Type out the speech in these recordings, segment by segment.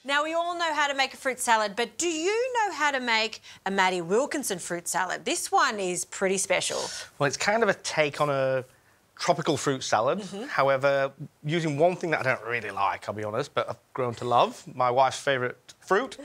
Now, we all know how to make a fruit salad, but do you know how to make a Maddie Wilkinson fruit salad? This one is pretty special. Well, it's kind of a take on a tropical fruit salad. However, using one thing that I don't really like, I'll be honest, but I've grown to love. My wife's favourite fruit,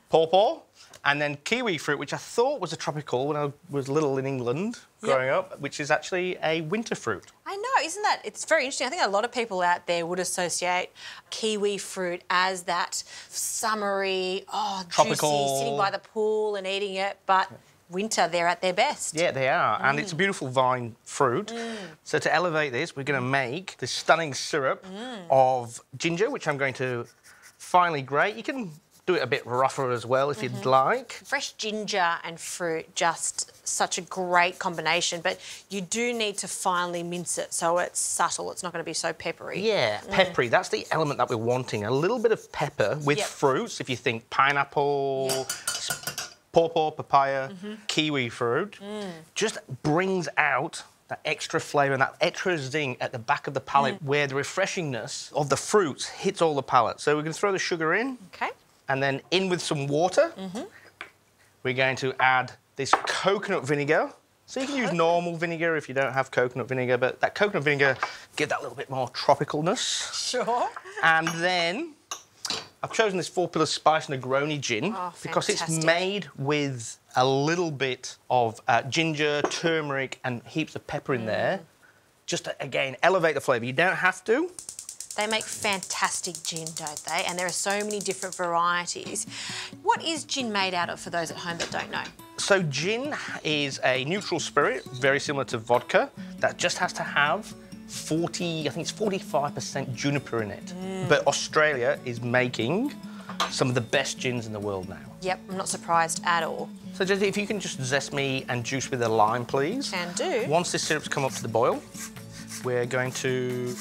pawpaw, and then kiwi fruit, which I thought was a tropical when I was little in England growing up, which is actually a winter fruit. I know, isn't that? It's very interesting. I think a lot of people out there would associate kiwi fruit as that summery, tropical, juicy, sitting by the pool and eating it, but winter, they're at their best. Yeah, they are, and it's a beautiful vine fruit. So to elevate this, we're going to make this stunning syrup of ginger, which I'm going to finely grate. You can do it a bit rougher as well if you'd like. Fresh ginger and fruit, just such a great combination, but you do need to finely mince it so it's subtle, it's not going to be so peppery. Yeah, peppery, that's the element that we're wanting. A little bit of pepper with fruits, if you think pineapple, pawpaw, papaya, kiwi fruit, just brings out that extra flavour and that extra zing at the back of the palate where the refreshingness of the fruits hits all the palate. So we're going to throw the sugar in. Okay. And then in with some water, we're going to add this coconut vinegar. So you can use normal vinegar if you don't have coconut vinegar, but that coconut vinegar gives that little bit more tropicalness. Sure. And then I've chosen this 4-pillar spice Negroni gin because it's made with a little bit of ginger, turmeric and heaps of pepper in there. Just to, again, elevate the flavour. You don't have to. They make fantastic gin, don't they? And there are so many different varieties. What is gin made out of for those at home that don't know? So gin is a neutral spirit, very similar to vodka, that just has to have 45% juniper in it. But Australia is making some of the best gins in the world now. Yep, I'm not surprised at all. So just, if you can just zest me and juice with a lime, please. Can do. Once this syrup's come up to the boil, we're going to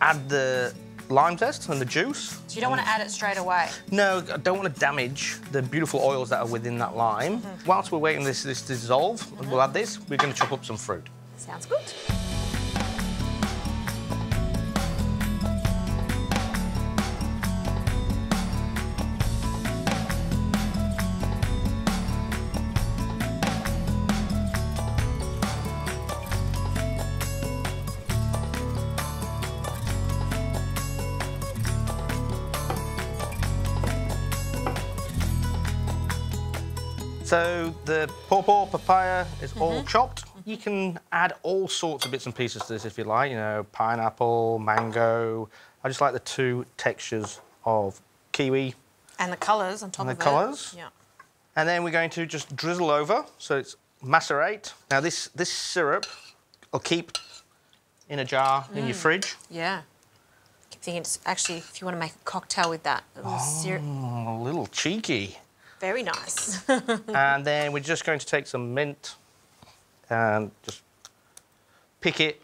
add the lime zest and the juice. So you don't want to add it straight away? No, I don't want to damage the beautiful oils that are within that lime. Whilst we're waiting this to dissolve, we'll add this. We're going to chop up some fruit. Sounds good. So the pawpaw, papaya is all chopped. You can add all sorts of bits and pieces to this if you like, you know, pineapple, mango. I just like the two textures of kiwi. And the colours on top of it. And the colours. Yeah. And then we're going to just drizzle over, so it's macerate. Now this syrup will keep in a jar in your fridge. Yeah. I keep thinking, it's actually, if you want to make a cocktail with that, a little syrup. A little cheeky. Very nice. And then we're just going to take some mint and just pick it.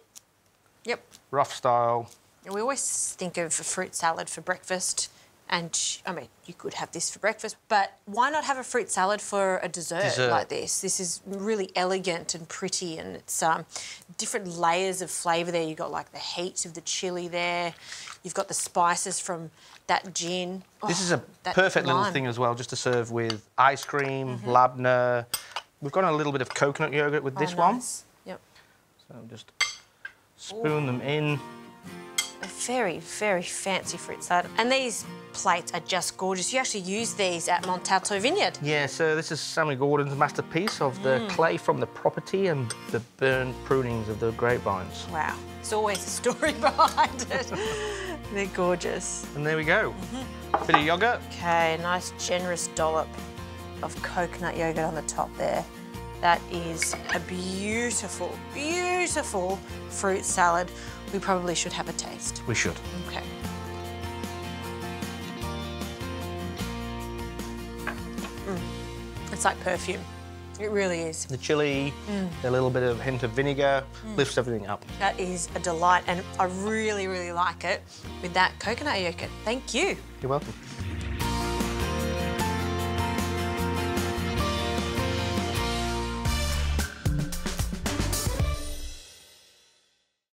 Yep. Rough style. We always think of a fruit salad for breakfast, and I mean, you could have this for breakfast, but why not have a fruit salad for a dessert like this? This is really elegant and pretty, and it's different layers of flavour there. You've got like the heat of the chilli there. You've got the spices from that gin. This is a perfect little thing as well, just to serve with ice cream, labneh. We've got a little bit of coconut yoghurt with this one. Yep. So just spoon them in. A very, very fancy fruit salad. And these plates are just gorgeous. You actually use these at Montalto Vineyard. Yeah, so this is Sammy Gordon's masterpiece of the clay from the property and the burned prunings of the grapevines. Wow. There's always a story behind it. They're gorgeous. And there we go. Bit of yoghurt. Okay, nice generous dollop of coconut yoghurt on the top there. That is a beautiful, beautiful fruit salad. We probably should have a taste. We should. Okay. It's like perfume. It really is. The chilli, a little bit of hint of vinegar, lifts everything up. That is a delight, and I really, really like it with that coconut yogurt. Thank you. You're welcome.